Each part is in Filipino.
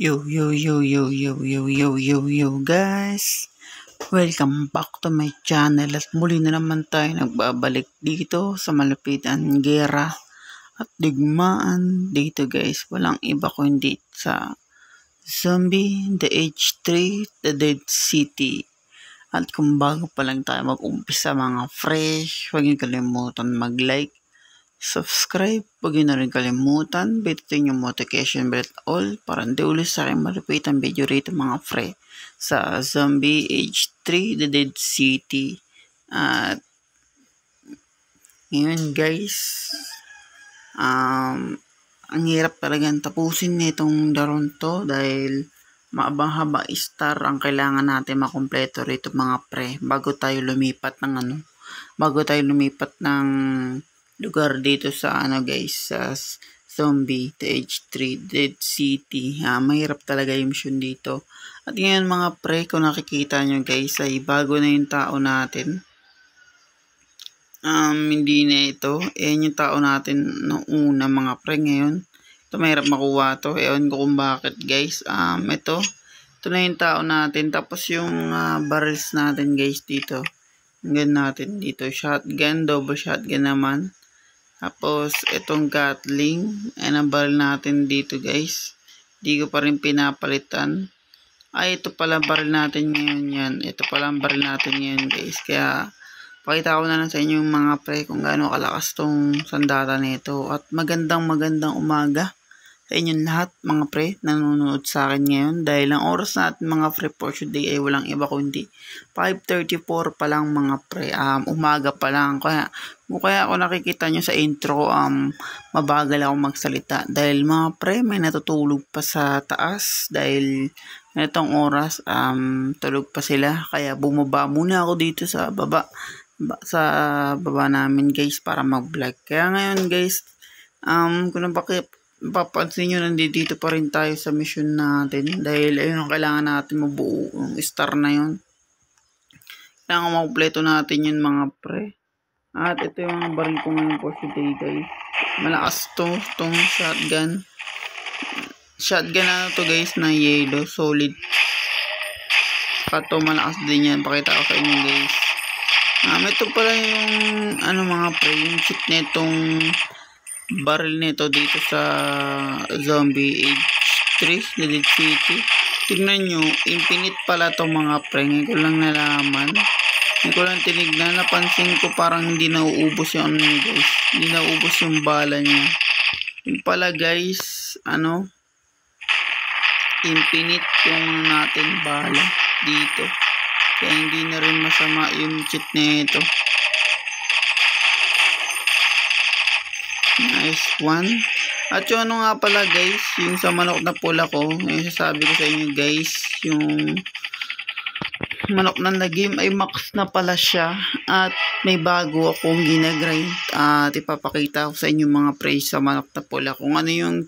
Yo, yo, yo, yo, yo, yo, yo, yo, yo, guys! Welcome back to my channel at muli na naman tayo nagbabalik dito sa malapitan gera at digmaan dito, guys. Walang iba kundi sa Zombie, The H3, The Dead City. At kung bago pa lang tayo mag-umpisa mga fresh, huwag niyo kalimutan mag-like, subscribe, huwag nyo na rin kalimutan, bitin yung notification bell at all para hindi ulit sa akin malupit ang video rito mga pre sa Zombie H3 The Dead City. At ngayon guys, ang hirap talagang tapusin nitong daron to dahil mahaba star ang kailangan natin makompleto rito mga pre bago tayo lumipat ng lugar dito sa guys, sa Zombie TH3 Dead City. Mahirap talaga yung mission dito. At ngayon mga pre, kung nakikita nyo guys, ay bago na yung tao natin. Hindi na ito. Ayan yung tao natin noong una mga pre. Ngayon, ito mahirap makuha to. Ewan ko kung bakit guys. Ito na yung tao natin. Tapos yung barrels natin guys dito. Hanggang natin dito. Shotgun, double shotgun naman. Tapos, itong Gatling, ang baril natin dito guys. Di ko pa rin pinapalitan. Ito pala baril natin ngayon yan. Ito pala ang baril natin ngayon guys. Kaya, pakita ko na lang sa inyo yung mga pre kung gaano kalakas tong sandata nito. At magandang umaga sa inyong lahat mga pre nanonood sa akin ngayon. Dahil ang oras natin mga pre for today ay walang iba kundi 5:34 pa lang mga pre. Umaga pa lang. Kaya ako nakikita nyo sa intro, mabagal ako magsalita. Dahil mga pre, may natutulog pa sa taas. Dahil netong oras, tulog pa sila. Kaya bumaba muna ako dito sa baba. Sa baba namin guys para mag-vlog. Kaya ngayon guys, kung papansin nyo, nandito pa rin tayo sa mission natin. Dahil ayun ang kailangan natin mabuo. Yung star na yun. Kailangan makumpleto natin yun mga pre. At ito yung baril ko ngayon for today guys. Malakas tong shotgun. Shotgun na to guys na yellow. Solid. Kato malakas din yan. Pakita ko sa inyo guys. Ito pala yung mga pre. Yung chip netong baril nito dito sa Zombie H3 Dead City. Tignan nyo. Infinite pala to mga pre. Ngayon ko lang nalaman. Hindi ko lang tinignan, napansin ko parang hindi nauubos yung guys. Hindi nauubos yung bala niya. Yung pala guys, infinite yung natin bala dito. Kaya hindi na rin masama yung cheat na ito. Nice one. At yung nga pala guys, yung sa manok na pula ko, yung sasabi ko sa inyo guys, yung manok na nagim ay max na pala siya at may bago akong ginagrind at ipapakita ko sa inyo mga pre sa manok na pula kung ano yung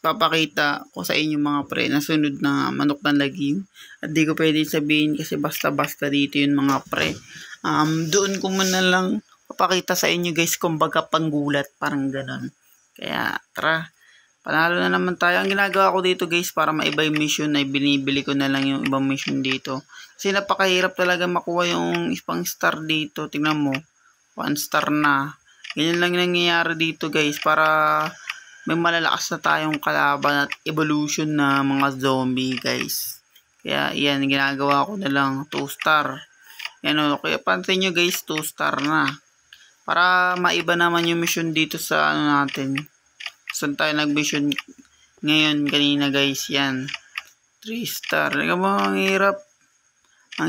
papakita ko sa inyo mga pre na sunod na manok na lagim at di ko pwede sabihin kasi basta dito yung mga pre. Doon ko muna lang papakita sa inyo guys kumbaga panggulat parang ganon. Kaya tara, panalo na naman tayo. Ang ginagawa ko dito guys para maiba yung mission ay binibili ko na lang yung ibang mission dito. Kasi napakahirap talaga makuha yung isang star dito. Tingnan mo, 1 star na. Ganyan lang yung nangyayari dito guys para may malalakas na tayong kalaban at evolution na mga zombie guys. Kaya yan, ginagawa ko na lang 2 star. Yan kaya pansin nyo guys, 2 star na. Para maiba naman yung mission dito sa natin. Saan tayo nag-mission ngayon kanina guys, yan 3 star. Tingnan mo, ang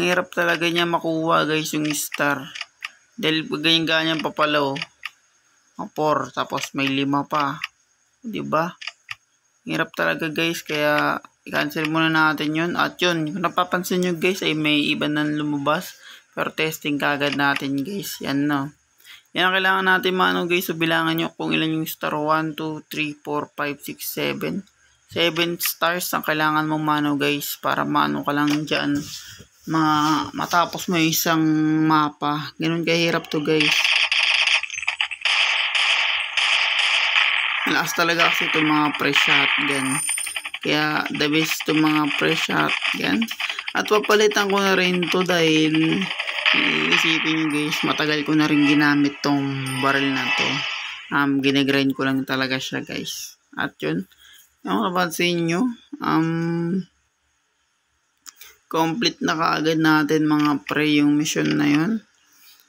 hirap talaga niya makuha guys yung star dahil ganyan pa pala 4 tapos may 5 pa, diba? Hirap talaga guys, kaya i-cancel muna natin yun. At yun, kung napapansin nyo guys ay may iba nang lumabas pero testing kagad natin guys. Yan yan ang kailangan natin guys. So bilangan nyo kung ilan yung star. 1, 2, 3, 4, 5, 6, 7 7 stars ang kailangan mong guys para ka lang dyan matapos mo yung isang mapa. Ganun kahirap to guys. Malakas talaga kasi itong mga pre shotgun. Kaya the best to mga pre shotgun. At papalitan ko na rin to dahil iisipin nyo guys, matagal ko na rin ginamit tong barrel na to. Ginagrind ko lang talaga siya guys. At yun, yung napansin nyo, complete na kaagad natin mga pre yung mission na yun.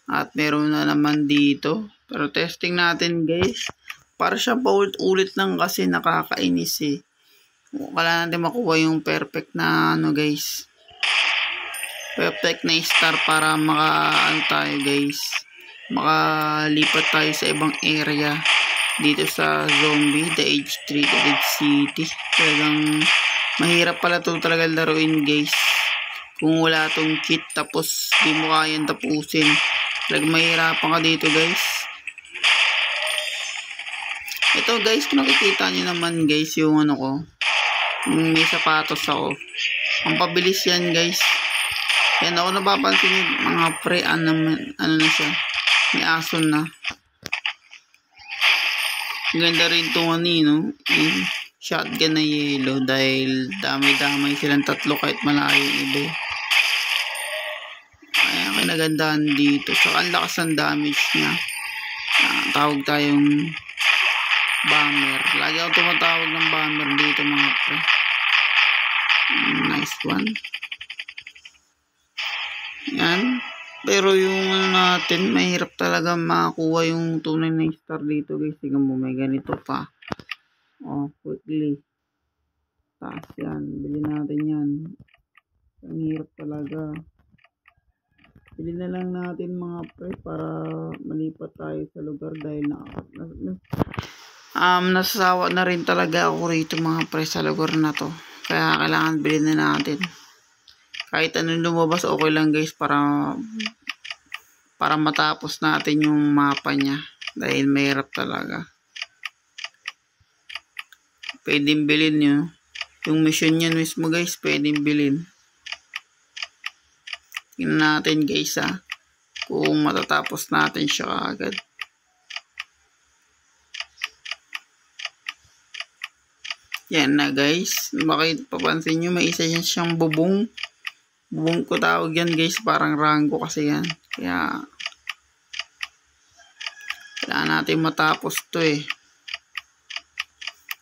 At meron na naman dito. Pero testing natin guys, para siya paulit-ulit lang kasi nakakainis eh. Wala natin makuha yung perfect na ano guys. Perfect na star para tayo guys. Makalipat tayo sa ibang area. Dito sa zombie, the Age 3, the Dead City. Talagang mahirap pala ito talaga laruin guys. Kung wala tong cheat tapos di mo kayang tapusin. Talagang mahirapan ka dito guys. Ito guys, kung nakikita nyo naman guys yung ano ko. May sapatos ako. Ang pabilis yan guys. Yan ako napapansin yung mga pre ano na siya. May aso na. Ganda rin itong no? Shotgun na yellow dahil damay-damay silang tatlo kahit malayo yung iba. Kaya kinagandahan dito. Saka ang lakas ng damage niya. Tawag tayong bomber. Lagi ako tumatawag ng bomber dito mga pre. Nice one. Yan. Pero yung ano natin, mahirap talaga makakuha yung tunay na star dito guys. Tingnan mo, may ganito pa. Quickly. Taas yan. Bili natin yan. Ang hirap talaga. Bili na lang natin mga pre para malipat tayo sa lugar dahil nasasawa na rin talaga ako rito mga pre sa lugar na to. Kaya kailangan bilhin na natin. Kahit anong lumabas okay lang guys para matapos natin yung mapa niya. Dahil mahirap talaga. Pwedeng bilhin nyo. Yung mission niyan mismo guys, pwedeng bilhin. Tingnan natin guys kung matatapos natin siya agad. Yan na guys. Bakit papansin nyo may isa siyang bubong. Bubong ko tawag yan guys. Parang rango kasi yan. Kaya kailangan natin matapos to eh.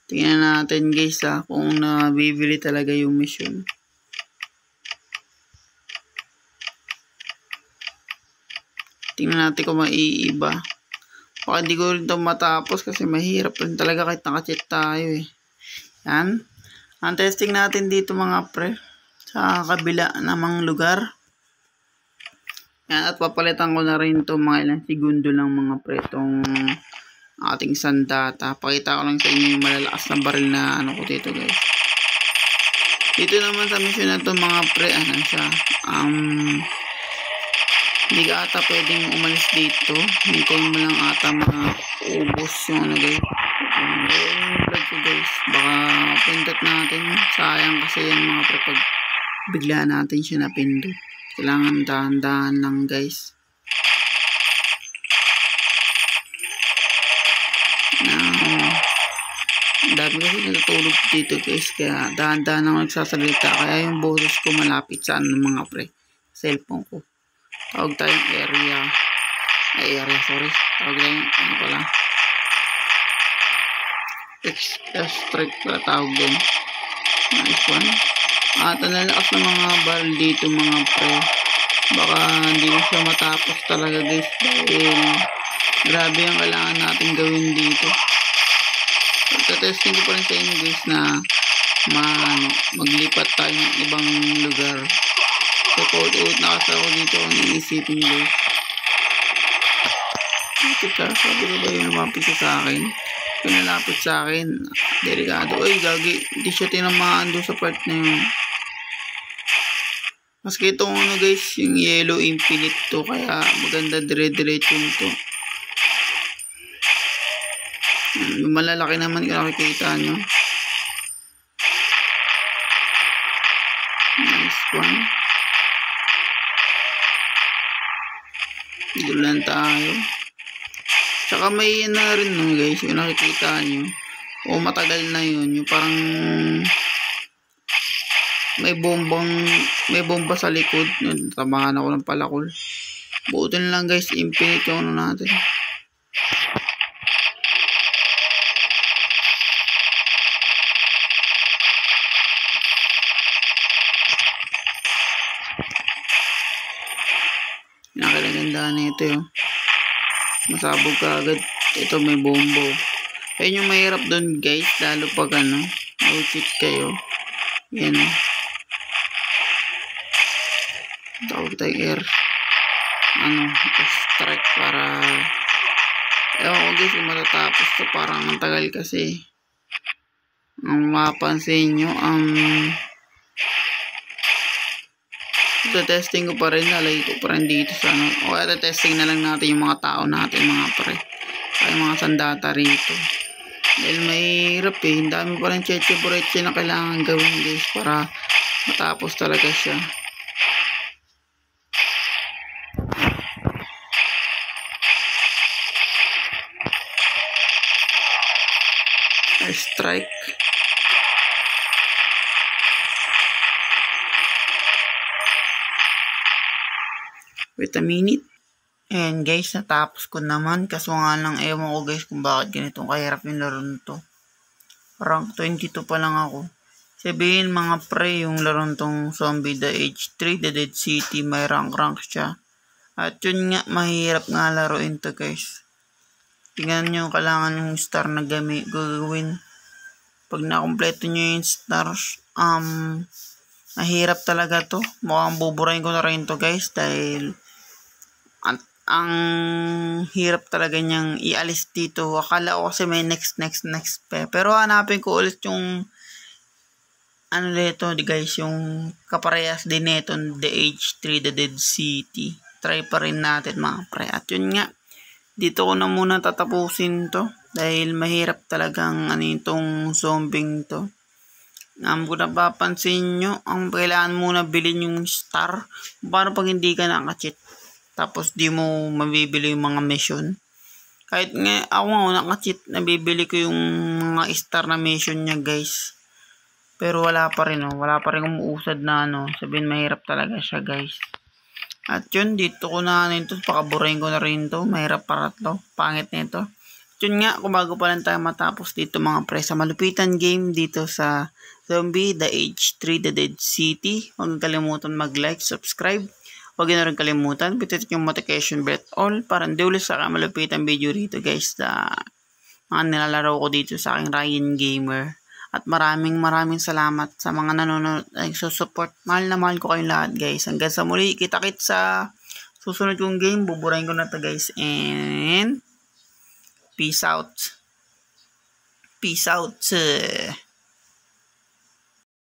Tingnan natin guys kung nabibili talaga yung mission. Tingnan natin kung maiiba. Baka hindi ko rin ito matapos kasi mahirap rin talaga kahit nakachat tayo eh. Yan. Ang testing natin dito mga pre. Sa kabila namang lugar. Yan. At papalitan ko na rin ito mga ilang segundo lang mga pre. Itong ating sandata. Pakita ko lang sa inyo yung malalakas na baril na ano ko dito guys. Dito naman sa mission na ito mga pre. Ano siya. Hindi ka ata pwedeng umalis dito. Hintayin mo lang ata ubos yung ano guys. Yung vlog ko guys. Baka pindot natin. Sayang kasi yan mga pre pag bigla natin siya napindot. Kailangan dahan-dahan lang guys. Dami kasi natutulog dito guys. Kaya dahan-dahan lang nagsasalita. Kaya yung boses ko malapit sa mga pre. Cellphone ko. Tawag tayong area. Sorry. Tawag tayong ano pala. Strike pala tawag din. Nice one. At ang lalakas ng mga barrel dito mga pre. Baka hindi na siya matapos talaga guys. Dahil grabe ang kailangan natin gawin dito. Pagka-testing ko pa rin sa inyo guys na maglipat tayo ng ibang lugar. So, paulit-ulit na kasi ako dito kung iisipin nyo guys. Ito ka, sabi ko ba yung lumapit sa akin? Pinalapit sa akin. Delikado. Uy, gagi. Hindi siya tinamaan doon sa part na yun. Mas kito ano guys, yung yellow infinite to. Kaya maganda dire-diretso to. Malalaki naman kung nakikita nyo. Nice one. Dulan tayo. Tsaka may na rin no guys, yung nakikita nyo. O matagal na yun. Yung parang may bomba sa likod. Tamaan ako ng palakol. Buutin lang guys, infinite yung ano natin. Nakakaganda na ito yun. Masabog ka agad. Ito may bombo. Ayun yung mahirap doon guys. Lalo pag ano, cheat kayo. Yan o. Tawag tayong air. Strike para ewan ko guys kung matatapos to. Parang ang tagal kasi. Ang mapansin nyo, testing ko pa rin, lalagay ko pa rin dito sa ano, o testing na lang natin yung mga tao natin, mga pre, ay mga sandata rito, dahil mahirap eh, ang dami pa rin cheche na kailangan gawin guys para matapos talaga siya. Strike. Wait a minute. And guys, natapos ko naman. Kaso nga lang, ewan ko guys kung bakit ganitong kahirap yung laro nito. Rank 22 pa lang ako. Sabihin mga pre, yung laro nitong Zombie The Age 3, The Dead City, may rank siya. At yun nga, mahirap nga laruin to guys. Tingnan nyo, kailangan yung star na gagawin. Pag nakompleto nyo yung stars, mahirap talaga to. Mukhang buburahin ko na rin to guys dahil ang hirap talaga niyang ialis dito. Akala ko kasi may next pa. Pero hanapin ko ulit yung ano dito guys, yung kaparehas din nito The Age 3, The Dead City. Try pa rin natin mga pre. At yun nga, dito ko na muna tatapusin to dahil mahirap talagang itong zombing to. Kung napapansin nyo, ang kailangan muna bilhin yung star. Paano pag hindi ka naka-cheat tapos di mo mabibili yung mga mission? Kahit nga ako nga naka-cheat, nabibili ko yung mga star na mission niya guys. Pero wala pa rin umuusad na sabihin mahirap talaga siya guys. At yun, dito ko na ito, pakaburahin ko na rin to. Mahirap para to, pangit nito. Yun nga, kung bago pa lang tayo matapos dito mga pre, sa malupitan game dito sa Zombie The Age 3, The Dead City. Huwag kalimutan mag-like, subscribe. Huwag nyo rin kalimutan, pitit yung notification bell all para hindi ulit sa malupitan video dito guys na mga nilalaro ko dito sa aking Ryan Gamer. At maraming salamat sa mga nanonood ay support. Mahal na mahal ko kayong lahat guys. Hanggang sa muli, kita-kits sa susunod kong game. Buburahin ko na to guys. And peace out.